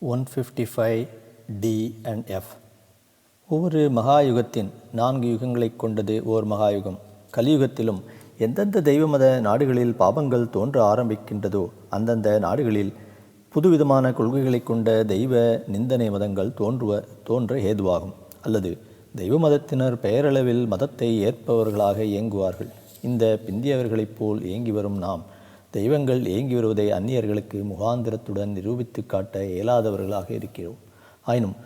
155 D and F. ஒவ்வொரு மகாயுகத்தின் 4 யுகங்களைக் கொண்டது ஓர் மகாயுகம். கலியுகத்திலும் எந்தெந்த தெய்வ மத நாடுகளில் பாபங்கள் தோன்ற ஆரம்பிக்கின்றதோ அந்தந்த நாடுகளில் புதுவிதமான கொள்கைகளை கொண்ட தெய்வ நிந்தனை மதங்கள் தோன்ற ஏதுவாகும். அல்லது தெய்வ மதத்தினர் பெயரளவில் மதத்தை ஏற்பவர்களாக இயங்குவார்கள். இந்த பிந்தியவர்களைப் போல் இயங்கி வரும் நாம் தெய்வங்கள் இயங்கி வருவதை அந்நியர்களுக்கு முகாந்திரத்துடன் நிரூபித்து காட்ட இயலாதவர்களாக இருக்கிறோம். ஆயினும்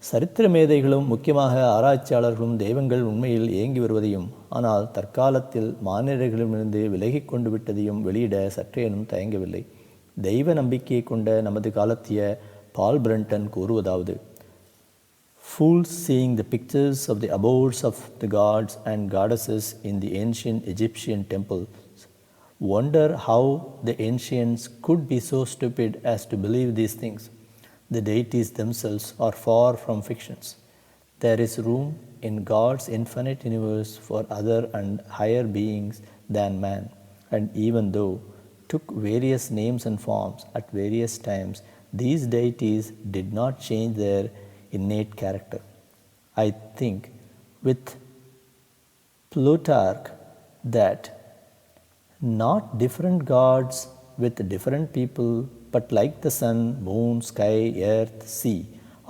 சரித்திர மேதைகளும் முக்கியமாக ஆராய்ச்சியாளர்களும் தெய்வங்கள் உண்மையில் இயங்கி வருவதையும் ஆனால் தற்காலத்தில் மானிடர்களிடமிருந்து விலகி கொண்டு விட்டதையும் வெளியிட சற்றேனும் தயங்கவில்லை. தெய்வ நம்பிக்கையை கொண்ட நமது காலத்திய பால் Brendon கூறுவதாவது: Fools seeing the pictures of the abodes of the gods and goddesses in the ancient Egyptian temples wonder how the ancients could be so stupid as to believe these things. The deities themselves are far from fictions. There is room in God's infinite universe for other and higher beings than man, and even though took various names and forms at various times, these deities did not change their innate character. I think with Plutarch that not different gods with different people, but like the sun, moon, sky, earth, sea,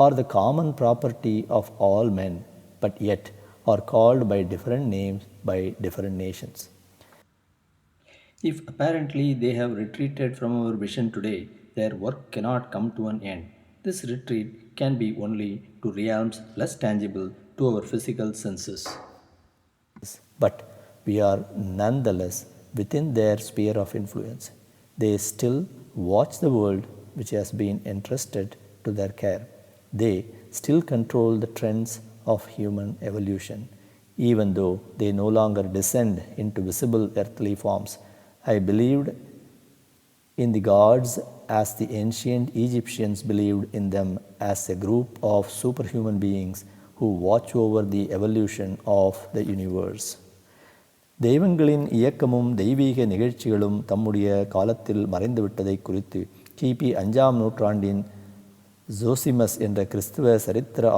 are the common property of all men, but yet are called by different names by different nations. If apparently they have retreated from our vision today, their work cannot come to an end. This retreat can be only to realms less tangible to our physical senses. But we are nonetheless within their sphere of influence. They still watch the world which has been entrusted to their care. They still control the trends of human evolution, even though they no longer descend into visible earthly forms. I believed in the gods as the ancient Egyptians believed in them as a group of superhuman beings who watch over the evolution of the universe. தெய்வங்களின் இயக்கமும் தெய்வீக நிகழ்ச்சிகளும் தம்முடைய காலத்தில் மறைந்துவிட்டதை குறித்து கிபி 5ஆம் நூற்றாண்டின் ஜோசிமஸ் என்ற கிறிஸ்துவ சரித்திர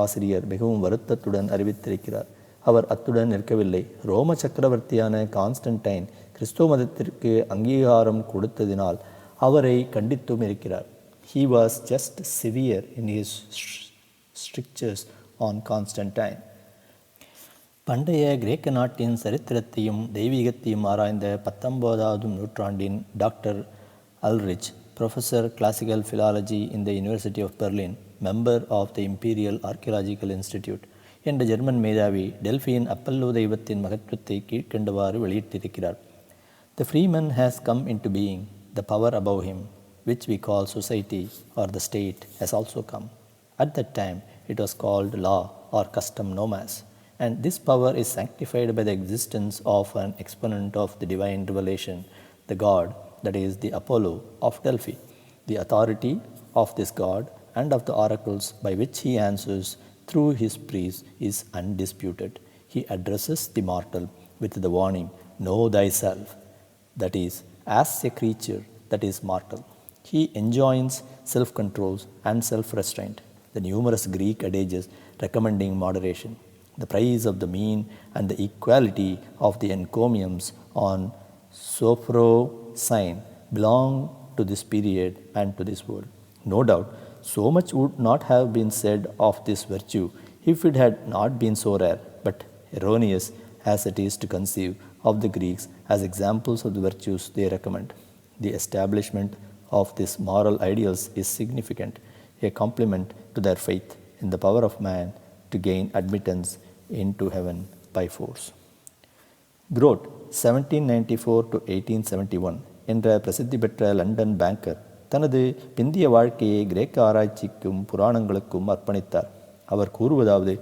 ஆசிரியர் மிகவும் வருத்தத்துடன் அறிவித்திருக்கிறார். அவர் அத்துடன் நிற்கவில்லை. ரோம சக்கரவர்த்தியான கான்ஸ்டன்டைன் கிறிஸ்துவ மதத்திற்கு அங்கீகாரம் கொடுத்ததினால் அவரை கண்டித்தும் இருக்கிறார். He was just severe in his strictures on Constantine. பண்டைய கிரேக்க நாட்டின் சரித்திரத்தையும் தெய்வீகத்தையும் ஆராய்ந்த 19ஆம் நூற்றாண்டின் doctor Ulrich, professor classical philology in the university of Berlin, member of the imperial archaeological institute என்ற ஜெர்மன் மேதாவி டெல்ஃபியின் அப்பல்லோ தெய்வத்தின் மகத்துவத்தை கீழ்க்கண்டவாறு வெளியிட்டிருக்கிறார். The free man has come into being. The power above him, which we call society or the state, has also come. At that time, it was called law or custom nomas. And this power is sanctified by the existence of an exponent of the divine revelation, the god, that is the Apollo of Delphi. The authority of this god and of the oracles by which he answers through his priests is undisputed. He addresses the mortal with the warning, know thyself, that is, as a creature that is mortal. He enjoins self-control and self-restraint, the numerous Greek adages recommending moderation, the praise of the mean and the equality of the encomiums on sophrosyne belong to this period and to this world. No doubt, so much would not have been said of this virtue if it had not been so rare, but erroneous as it is to conceive of the Greeks as examples of the virtues they recommend. The establishment of these moral ideals is significant, a compliment to their faith in the power of man to gain admittance into heaven by force. Grote 1794 to 1871 என்ற பிரசித்தி பெற்ற London banker தனது பிந்திய வாழ்க்கையை கிரேக்க ஆராய்ச்சிக்கும் புராணங்களுக்கும் அர்ப்பணித்தார். அவர் கூறுவதாவது: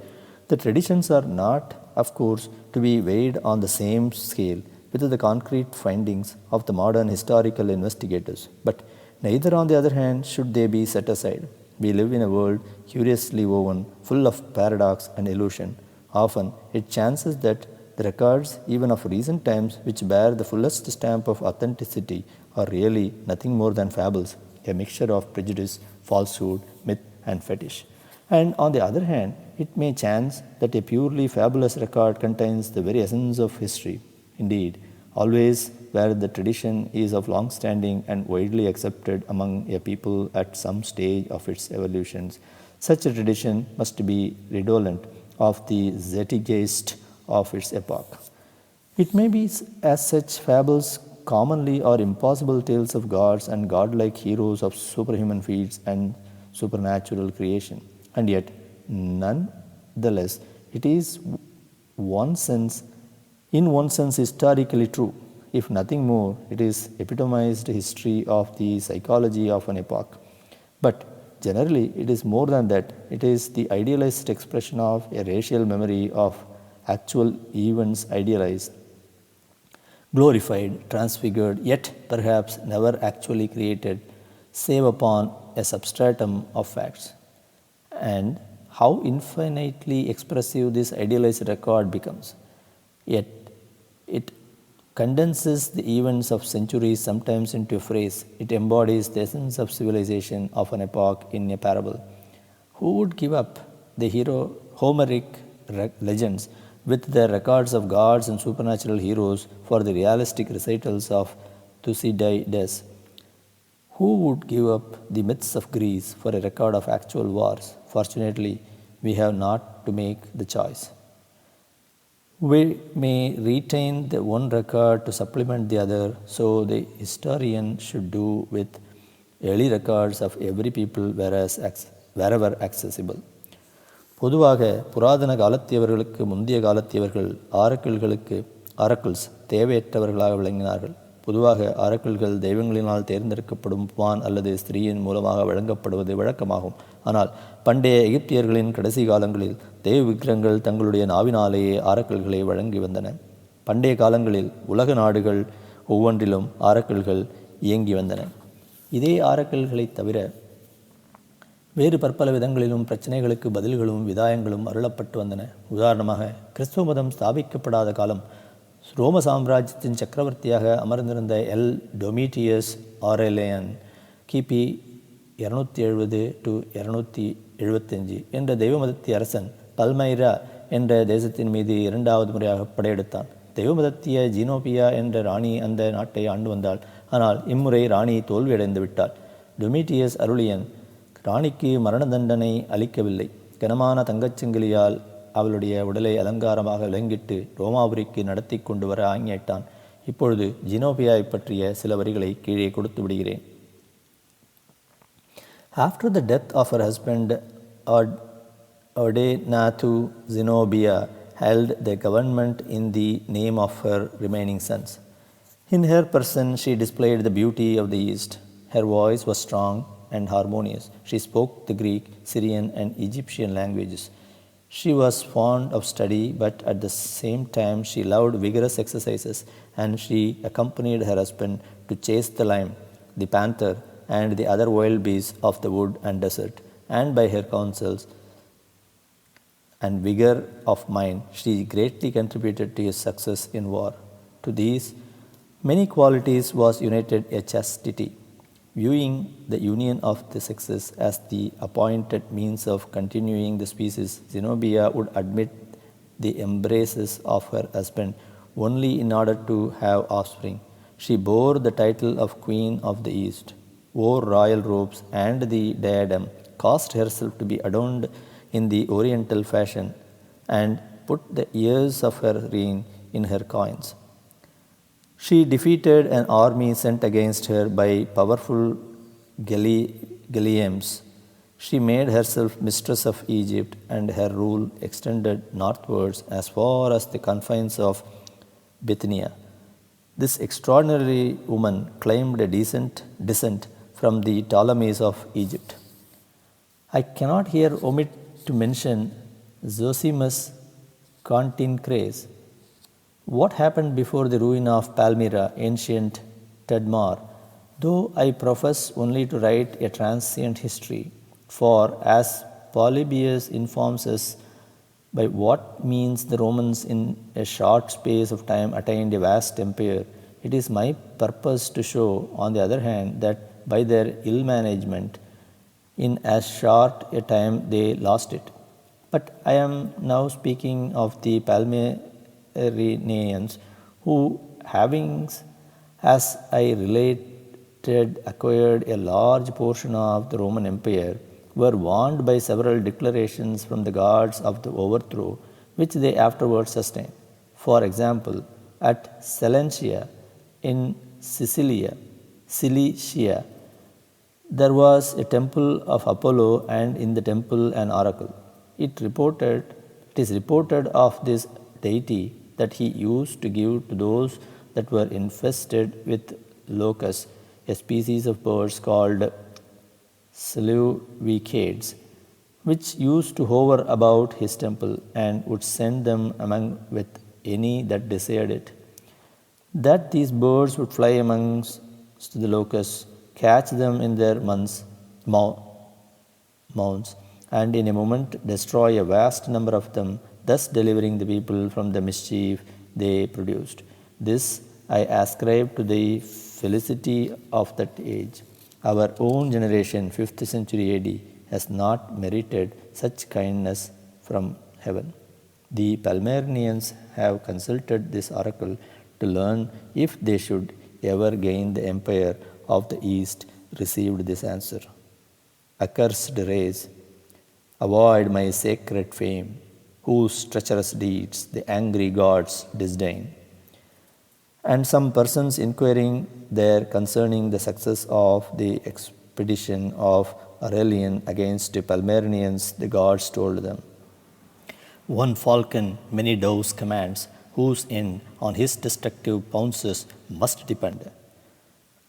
The traditions are not, of course, to be weighed on the same scale with the concrete findings of the modern historical investigators, but neither on the other hand should they be set aside. We live in a world curiously woven, full of paradox and illusion. Often it chances that the records even of recent times which bear the fullest stamp of authenticity are really nothing more than fables, a mixture of prejudice, falsehood, myth, and fetish. And on the other hand, it may chance that a purely fabulous record contains the very essence of history. Indeed, always where the tradition is of long standing and widely accepted among a people at some stage of its evolutions, such a tradition must be redolent of the zeitgeist of its epoch. It may be as such fables commonly are impossible tales of gods and godlike heroes of superhuman feats and supernatural creation. And yet, nonetheless, it is in one sense historically true. If nothing more, it is epitomized history of the psychology of an epoch. But generally, it is more than that. It is the idealized expression of a racial memory of actual events idealized, glorified, transfigured, yet perhaps never actually created, save upon a substratum of facts. And how infinitely expressive this idealized record becomes. Yet it condenses the events of centuries sometimes into a phrase. It embodies the essence of civilization of an epoch in a parable. Who would give up the Homeric legends with their records of gods and supernatural heroes for the realistic recitals of Thucydides? Who would give up the myths of Greece for a record of actual wars? Fortunately, we have not to make the choice. We may retain the one record to supplement the other, so the historian should do with early records of every people wherever accessible. பொதுவாக புராதன காலத்தியவர்களுக்கு முந்தைய காலத்தியவர்கள் oracles தேவையற்றவர்களாக விளங்கினார்கள். பொதுவாக ஆரக்கிள்கள் தெய்வங்களினால் தேர்ந்தெடுக்கப்படும் வான் அல்லது ஸ்திரீயின் மூலமாக வழங்கப்படுவது வழக்கமாகும். ஆனால் பண்டைய எகிப்தியர்களின் கடைசி காலங்களில் தெய்வ விக்கிரகங்கள் தங்களுடைய நாவினாலேயே ஆரக்கிள்களை வழங்கி வந்தன. பண்டைய காலங்களில் உலக நாடுகள் ஒவ்வொன்றிலும் ஆரக்கிள்கள் இயங்கி வந்தன. இதே ஆரக்கிள்களைத் தவிர வேறு பற்பல விதங்களிலும் பிரச்சனைகளுக்கு பதில்களும் விதாயங்களும் அருளப்பட்டு வந்தன. உதாரணமாக, கிறிஸ்துவ மதம் ஸ்தாபிக்கப்படாத காலம் ரோம சாம்ராஜ்யத்தின் சக்கரவர்த்தியாக அமர்ந்திருந்த டொமிட்டியஸ் ஆரேலியன் கிபி 270 to 275 என்ற தெய்வமதத்திய அரசன் பல்மைரா என்ற தேசத்தின் மீது இரண்டாவது முறையாக படையெடுத்தான். தெய்வமதத்திய ஜீனோபியா என்ற ராணி அந்த நாட்டை ஆண்டு வந்தாள். ஆனால் இம்முறை ராணி தோல்வியடைந்து விட்டாள். டொமிட்டியஸ் அருளியன் ராணிக்கு மரண தண்டனை அளிக்கவில்லை. கனமான தங்கச்சங்கிலியால் அவளுடைய உடலை அலங்காரமாக விலங்கிட்டு ரோமாபுரிக்கு நடத்தி கொண்டு வர ஆங்கிட்டான். இப்பொழுது ஜீனோபியாவை பற்றிய சில வரிகளை கீழே கொடுத்து விடுகிறேன். After the death of her husband, Odenathu, Zenobia held the government in the name of her remaining sons. In her person she displayed the beauty of the East. Her voice was strong and harmonious. She spoke the Greek, Syrian, and Egyptian languages. She was fond of study, but at the same time she loved vigorous exercises, and she accompanied her husband to chase the lion, the panther, and the other wild beasts of the wood and desert. And by her counsels and vigor of mind, she greatly contributed to his success in war. To these many qualities was united a chastity. Viewing the union of the sexes as the appointed means of continuing the species, Zenobia would admit the embraces of her husband only in order to have offspring. She bore the title of Queen of the East, wore royal robes and the diadem, caused herself to be adorned in the oriental fashion, and put the years of her reign in her coins. She defeated an army sent against her by powerful Galileans. She made herself mistress of Egypt, and her rule extended northwards as far as the confines of Bithynia. This extraordinary woman claimed a decent descent from the Ptolemies of Egypt. I cannot here omit to mention Zosimus Contincrates. What happened before the ruin of Palmyra, ancient Tadmor? Though I profess only to write a transient history, for as Polybius informs us by what means the Romans in a short space of time attained a vast empire, it is my purpose to show, on the other hand, that by their ill management In as short a time they lost it. But I am now speaking of the Palmyrenians who, having, as I related, acquired a large portion of the Roman Empire, were warned by several declarations from the gods of the overthrow, which they afterwards sustained. For example, at Seleucia in Cilicia, there was a temple of Apollo, and in the temple an oracle. It is reported of this deity that he used to give to those that were infested with locusts a species of birds called Viciades, which used to hover about his temple and would send them among with any that desired it. That these birds would fly amongst the locusts, catch them in their mounds, and in a moment destroy a vast number of them, thus delivering the people from the mischief they produced. This I ascribe to the felicity of that age. Our own generation, 5th century AD, has not merited such kindness from heaven. The Palmyrenians have consulted this oracle to learn if they should ever gain the empire of the East, received this answer: accursed race, avoid my sacred fame, whose treacherous deeds the angry gods disdain. And some persons inquiring there concerning the success of the expedition of Aurelian against the Palmyrenians, the gods told them, one falcon many doves commands, whose end on his destructive pounces must depend.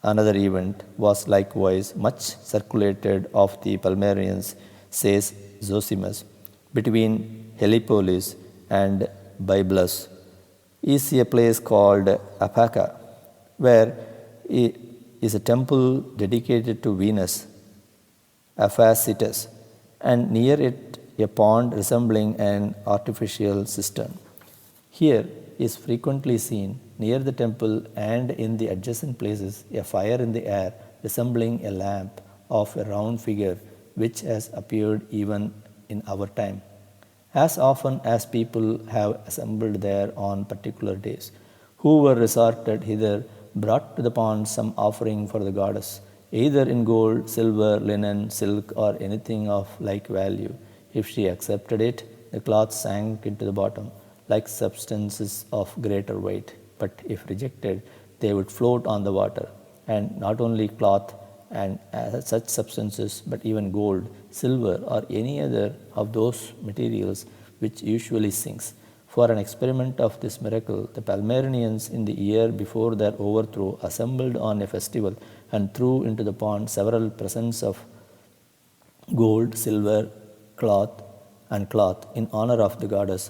Another event was likewise much circulated of the Palmyrenians, says Zosimus, between Helipolis and Byblos is a place called Apaka, where is a temple dedicated to Venus, Aphacetus, and near it a pond resembling an artificial cistern. Here is frequently seen near the temple and in the adjacent places a fire in the air resembling a lamp of a round figure, which has appeared even in our time. As often as people have assembled there on particular days, who were resorted hither brought to the pond some offering for the goddess, either in gold, silver, linen, silk, or anything of like value. If she accepted it, the cloth sank into the bottom, like substances of greater weight. But if rejected, they would float on the water. And not only cloth and such substances, but even gold, silver, or any other of those materials which usually sinks. For an experiment of this miracle, the Palmyrenians in the year before their overthrow assembled on a festival and threw into the pond several presents of gold, silver, cloth in honor of the goddess,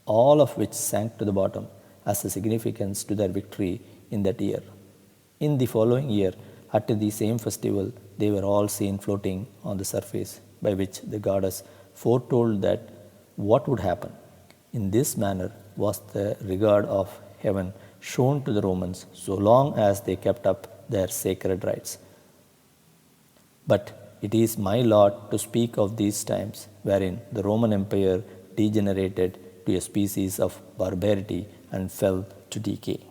all of which sank to the bottom as a significance to their victory in that year. In the following year, at the same festival, they were all seen floating on the surface, by which the goddess foretold that what would happen. In this manner was the regard of heaven shown to the Romans, so long as they kept up their sacred rites. But it is my lot to speak of these times wherein the Roman Empire degenerated to a species of barbarity and fell to decay.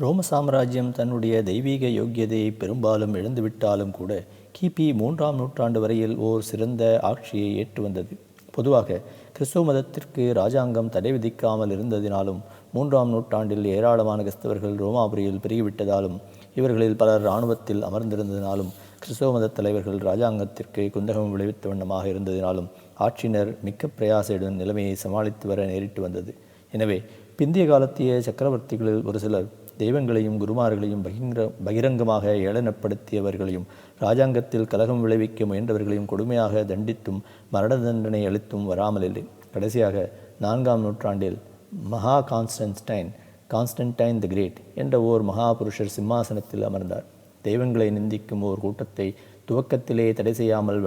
ரோம சாம்ராஜ்யம் தன்னுடைய தெய்வீக யோக்கியதையை பெரும்பாலும் இழந்துவிட்டாலும் கூட கிபி 3ஆம் நூற்றாண்டு வரையில் ஓர் சிறந்த ஆட்சியை ஏற்று வந்தது. பொதுவாக கிறிஸ்துவ மதத்திற்கு இராஜாங்கம் தடை விதிக்காமல் இருந்ததினாலும் 3ஆம் நூற்றாண்டில் ஏராளமான கிறிஸ்தவர்கள் ரோமாபுரியில் பெருகிவிட்டதாலும் இவர்களில் பலர் இராணுவத்தில் அமர்ந்திருந்ததினாலும் கிறிஸ்தவ மத தலைவர்கள் இராஜாங்கத்திற்கு குந்தகம் விளைவித்த வண்ணமாக இருந்ததினாலும் ஆட்சியினர் மிக்க பிரயாசையுடன் நிலைமையை சமாளித்து வர நேரிட்டு வந்தது. எனவே பிந்திய காலத்திய சக்கரவர்த்திகளில் ஒரு சிலர் தெய்வங்களையும் குருமார்களையும் பகிரங்கமாக ஏளனப்படுத்தியவர்களையும் ராஜாங்கத்தில் கலகம் விளைவிக்க முயன்றவர்களையும் கொடுமையாக தண்டித்தும் மரண தண்டனை அளித்தும் வராமலில்லை. கடைசியாக 4ஆம் நூற்றாண்டில் கான்ஸ்டன்டைன் தி கிரேட் என்ற ஓர் மகா புருஷர் சிம்மாசனத்தில் அமர்ந்தார். தெய்வங்களை நிந்திக்கும் ஓர் கூட்டத்தை துவக்கத்திலே தடை செய்யாமல்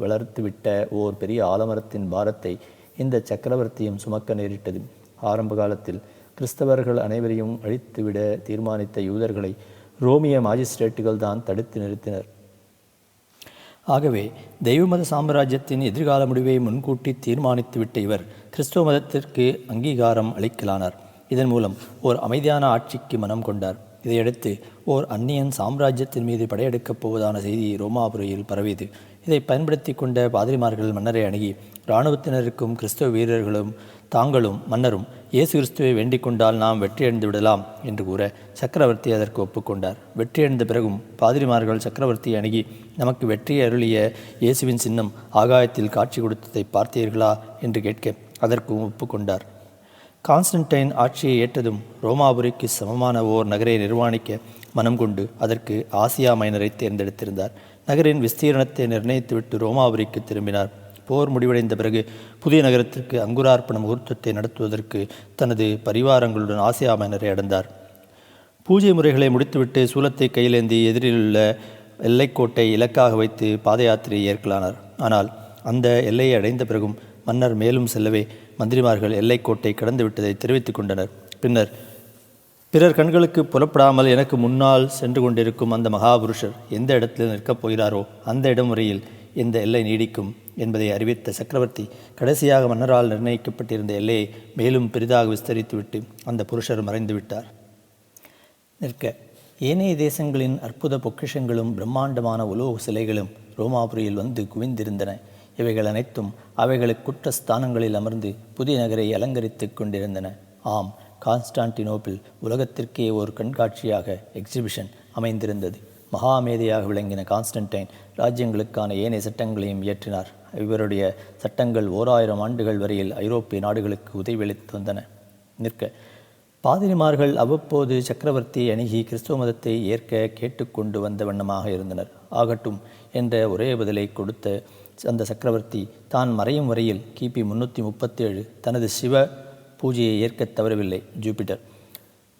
வளர்த்துவிட்ட ஓர் பெரிய ஆலமரத்தின் பாரத்தை இந்த சக்கரவர்த்தியும் சுமக்க நேரிட்டது. ஆரம்ப காலத்தில் கிறிஸ்தவர்கள் அனைவரையும் அழித்துவிட தீர்மானித்த யூதர்களை ரோமிய மாஜிஸ்ட்ரேட்டுகள் தான் தடுத்து நிறுத்தினர். ஆகவே தெய்வ மத சாம்ராஜ்யத்தின் எதிர்கால முடிவை முன்கூட்டி தீர்மானித்துவிட்ட இவர் கிறிஸ்துவ மதத்திற்கு அங்கீகாரம் அளிக்கலானார். இதன் மூலம் ஓர் அமைதியான ஆட்சிக்கு மனம் கொண்டார். இதையடுத்து ஓர் அந்நியன் சாம்ராஜ்யத்தின் மீது படையெடுக்கப் போவதான செய்தி ரோமாபுரியில் பரவியது. இதை பயன்படுத்தி கொண்ட பாதிரிமார்கள் மன்னரை அணுகி இராணுவத்தினருக்கும் கிறிஸ்தவ வீரர்களும் தாங்களும் மன்னரும் இயேசு கிறிஸ்துவை வேண்டிக் கொண்டால் நாம் வெற்றியடைந்து விடலாம் என்று கூற சக்கரவர்த்தி அதற்கு ஒப்புக்கொண்டார். வெற்றியடைந்த பிறகும் பாதிரிமார்கள் சக்கரவர்த்தியை அணுகி நமக்கு வெற்றியை அருளிய இயேசுவின் சின்னம் ஆகாயத்தில் காட்சி கொடுத்ததை பார்த்தீர்களா என்று கேட்க அதற்கும் ஒப்புக்கொண்டார். கான்ஸ்டன்டைன் ஆட்சியை ஏற்றதும் ரோமாபுரிக்கு சமமான ஓர் நகரை நிர்மாணிக்க மனம் கொண்டு அதற்கு ஆசியா மைனரை தேர்ந்தெடுத்திருந்தார். நகரின் விஸ்தீரணத்தை நிர்ணயித்துவிட்டு ரோமாபுரிக்கு திரும்பினார். போர் முடிவடைந்த பிறகு புதிய நகரத்திற்கு அங்குரார்ப்பண முகூர்த்தத்தை நடத்துவதற்கு தனது பரிவாரங்களுடன் ஆசியா மைனரை அடைந்தார். பூஜை முறைகளை முடித்துவிட்டு சூலத்தை கையிலேந்தி எதிரிலுள்ள எல்லைக்கோட்டை இலக்காக வைத்து பாத யாத்திரையை ஏற்கலானார். ஆனால் அந்த எல்லையை அடைந்த பிறகும் மன்னர் மேலும் செல்லவே மந்திரிமார்கள் எல்லைக்கோட்டை கடந்து விட்டதை தெரிவித்துக் கொண்டனர். பின்னர் பிறர் கண்களுக்கு புலப்படாமல் எனக்கு முன்னால் சென்று கொண்டிருக்கும் அந்த மகாபுருஷர் எந்த இடத்தில் நிற்கப் போகிறாரோ அந்த இடம் வரையில் இந்த எல்லை நீடிக்கும் என்பதை அறிவித்த சக்கரவர்த்தி கடைசியாக மன்னரால் நிர்ணயிக்கப்பட்டிருந்த எல்லையை மேலும் பெரிதாக விஸ்தரித்துவிட்டு அந்த புருஷர் மறைந்து விட்டார். நிற்க ஏனைய தேசங்களின் அற்புத பொக்கிஷங்களும் பிரம்மாண்டமான உலோக சிலைகளும் ரோமாபுரியில் வந்து குவிந்திருந்தன. இவைகள் அனைத்தும் அவைகளுக்குற்ற ஸ்தானங்களில் அமர்ந்து புதிய நகரை அலங்கரித்து கொண்டிருந்தன. ஆம், கான்ஸ்டான்டினோப்பிள் உலகத்திற்கே ஒரு கண்காட்சியாக எக்ஸிபிஷன் அமைந்திருந்தது. மகாமேதையாக விளங்கின கான்ஸ்டன்டைன் ராஜ்யங்களுக்கான ஏனைய சட்டங்களையும் இயற்றினார். இவருடைய சட்டங்கள் 1000 ஆண்டுகள் வரையில் ஐரோப்பிய நாடுகளுக்கு உதவியளித்து வந்தன. நிற்க பாதிரிமார்கள் அவ்வப்போது சக்கரவர்த்தியை அணுகி கிறிஸ்துவ மதத்தை ஏற்க கேட்டுக்கொண்டு வந்த வண்ணமாக இருந்தனர். ஆகட்டும் என்ற ஒரே பதிலை கொடுத்த அந்த சக்கரவர்த்தி தான் மறையும் வரையில் கிபி 337 தனது சிவ பூஜையை ஏற்க தவறவில்லை. ஜூபிட்டர்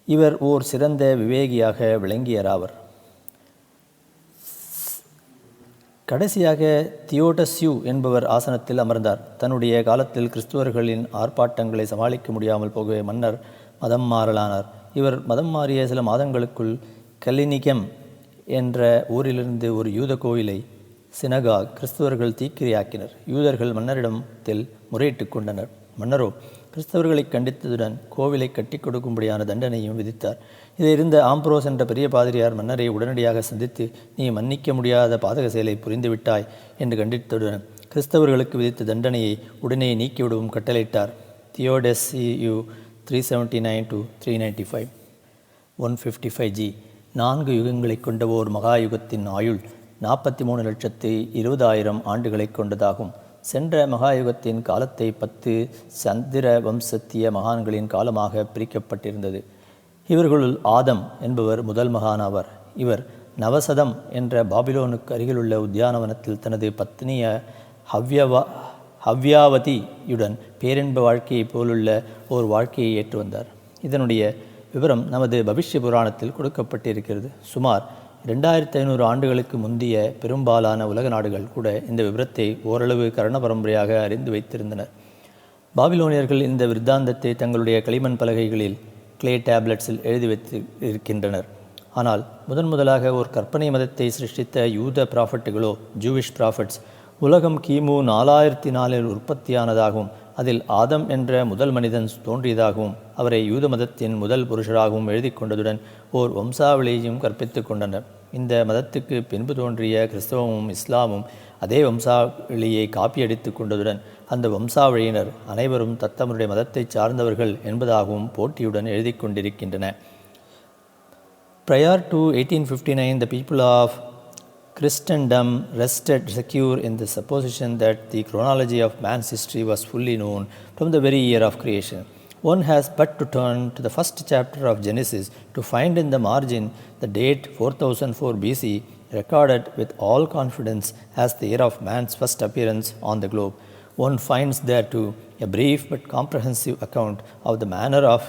இவர் ஓர் சிறந்த விவேகியாக விளங்கியராவர். கடைசியாக தியோடஸ்யூ என்பவர் ஆசனத்தில் அமர்ந்தார். தன்னுடைய காலத்தில் கிறிஸ்துவர்களின் ஆர்ப்பாட்டங்களை சமாளிக்க முடியாமல் போகவே மன்னர் மதம் மாறலானார். இவர் மதம் மாறிய சில மாதங்களுக்குள் கலினிகம் என்ற ஊரிலிருந்து ஒரு யூத கோயிலை சினகாக் கிறிஸ்தவர்கள் தீக்கிரையாக்கினர். யூதர்கள் மன்னரிடத்தில் முறையிட்டு கொண்டனர். மன்னரோ கிறிஸ்தவர்களை கண்டித்ததுடன் கோவிலை கட்டி கொடுக்கும்படியான தண்டனையும் விதித்தார். இதை இருந்த ஆம்ப்ரோஸ் என்ற பெரிய பாதிரியார் மன்னரை உடனடியாக சந்தித்து நீ மன்னிக்க முடியாத பாதக செயலை புரிந்துவிட்டாய் என்று கண்டித்ததுடன் கிறிஸ்தவர்களுக்கு விதித்த தண்டனையை உடனே நீக்கிவிடவும் கட்டளையிட்டார். தியோடஸ்யூ 379 to 395 155 G 4 யுகங்களை கொண்ட ஓர் மகாயுகத்தின் ஆயுள் 43,20,000 ஆண்டுகளை கொண்டதாகும். சென்ற மகாயுகத்தின் காலத்தை 10 சந்திர வம்சத்திய மகான்களின் காலமாக பிரிக்கப்பட்டிருந்தது. இவர்களுள் ஆதம் என்பவர் முதல் மகான் ஆவார். இவர் நவசதம் என்ற பாபிலோனுக்கு அருகிலுள்ள உத்தியானவனத்தில் தனது பத்னிய ஹவ்யாவதியுடன் பேரின்ப வாழ்க்கையைப் போலுள்ள ஓர் வாழ்க்கையை ஏற்று வந்தார். இதனுடைய விவரம் நமது பவிஷ்ய புராணத்தில் கொடுக்கப்பட்டிருக்கிறது. சுமார் 2500 ஆண்டுகளுக்கு முந்தைய பெரும்பாலான உலக நாடுகள் கூட இந்த விவரத்தை ஓரளவு கரண பரம்பரையாக அறிந்து வைத்திருந்தனர். பாபிலோனியர்கள் இந்த விருத்தாந்தத்தை தங்களுடைய களிமண் பலகைகளில் கிளே டேப்லெட்ஸில் எழுதி வைத்து இருக்கின்றனர். ஆனால் முதலாக ஒரு கற்பனை மதத்தை சிருஷ்டித்த யூத ப்ராஃபட்டுகளோ ஜூவிஷ் ப்ராஃபட்ஸ் உலகம் கிமு 4004 உற்பத்தியானதாகவும் அதில் ஆதம் என்ற முதல் மனிதன் தோன்றியதாகவும் அவரை யூத மதத்தின் முதல் புருஷராகவும் எழுதி கொண்டதுடன் ஓர் வம்சாவளியையும் கற்பித்து கொண்டனர். இந்த மதத்துக்கு பின்பு தோன்றிய கிறிஸ்தவமும் இஸ்லாமும் அதே வம்சாவளியை காப்பியடித்து கொண்டதுடன் அந்த வம்சாவளியினர் அனைவரும் தத்தமருடைய மதத்தை சார்ந்தவர்கள் என்பதாகவும் போட்டியுடன் எழுதி கொண்டிருக்கின்றன. Prior to 1859, the people of Christendom rested secure in the supposition that the chronology of man's history was fully known from the very year of creation. One has but to turn to the first chapter of Genesis to find in the margin the date 4004 BC recorded with all confidence as the year of man's first appearance on the globe. One finds there too a brief but comprehensive account of the manner of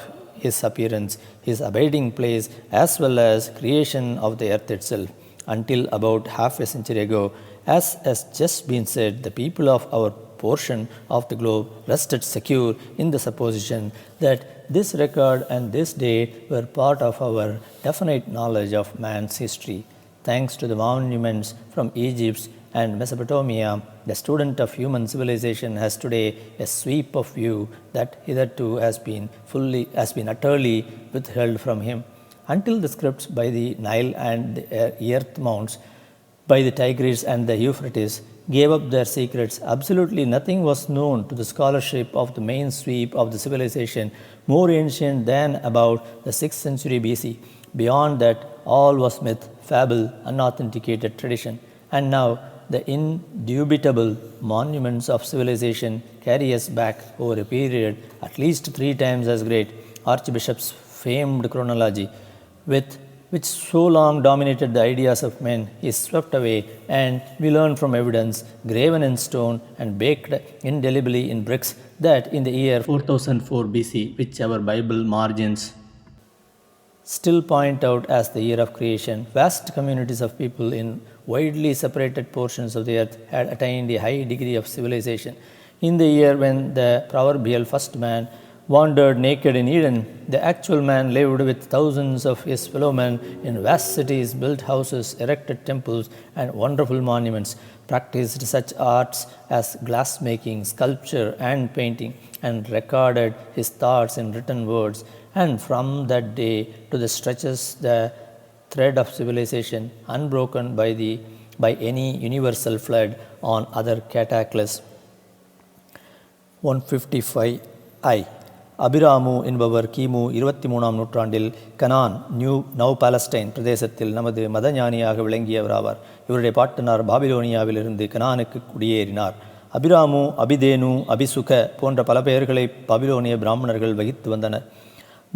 his appearance, his abiding place, as well as creation of the earth itself. Until about half a century ago, as has just been said, the people of our portion of the globe rested secure in the supposition that this record and this day were part of our definite knowledge of man's history. Thanks to the monuments from Egypt and Mesopotamia, the student of human civilization has today a sweep of view that hitherto has been utterly withheld from him. Until the scripts by the Nile and the earth mounds by the Tigris and the Euphrates gave up their secrets, absolutely nothing was known to the scholarship of the main sweep of the civilization more ancient than about the 6th century BC. Beyond that, all was myth, fable, unauthenticated tradition. And now, the indubitable monuments of civilization carry us back over a period at least 3 times as great. Archbishop's famed chronology, which so long dominated the ideas of men, is swept away, and we learn from evidence, graven in stone and baked indelibly in bricks, that in the year 4004 BC, which our Bible margins still point out as the year of creation, vast communities of people in widely separated portions of the earth had attained a high degree of civilization. In the year when the proverbial first man wandered naked in Eden, the actual man lived with thousands of his fellow men in vast cities, built houses, erected temples, and wonderful monuments, practiced such arts as glassmaking, sculpture, and painting, and recorded his thoughts in written words. And from that day to the stretches the thread of civilization, unbroken by any universal flood on other cataclysms. 155I. அபிராமு என்பவர் கிமு 23ஆம் நூற்றாண்டில் Canaan now Palestine பிரதேசத்தில் நமது மதஞானியாக விளங்கியவராவார். இவருடைய பாட்டனார் பாபிலோனியாவிலிருந்து கனானுக்கு குடியேறினார். அபிராமு, அபிதேனு, அபிசுக போன்ற பல பெயர்களை பாபிலோனிய பிராமணர்கள் வகித்து வந்தனர்.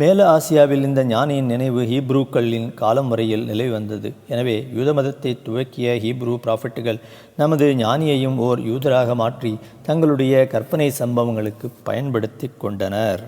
மேல ஆசியாவில் இந்த ஞானியின் நினைவு ஹீப்ரூக்களின் காலம் வரையில் நிலை வந்தது. எனவே யூத மதத்தை துவக்கிய ஹீப்ரூ ப்ராஃபட்டுகள் நமது ஞானியையும் ஓர் யூதராக மாற்றி தங்களுடைய கற்பனை சம்பவங்களுக்கு பயன்படுத்தி கொண்டனர்.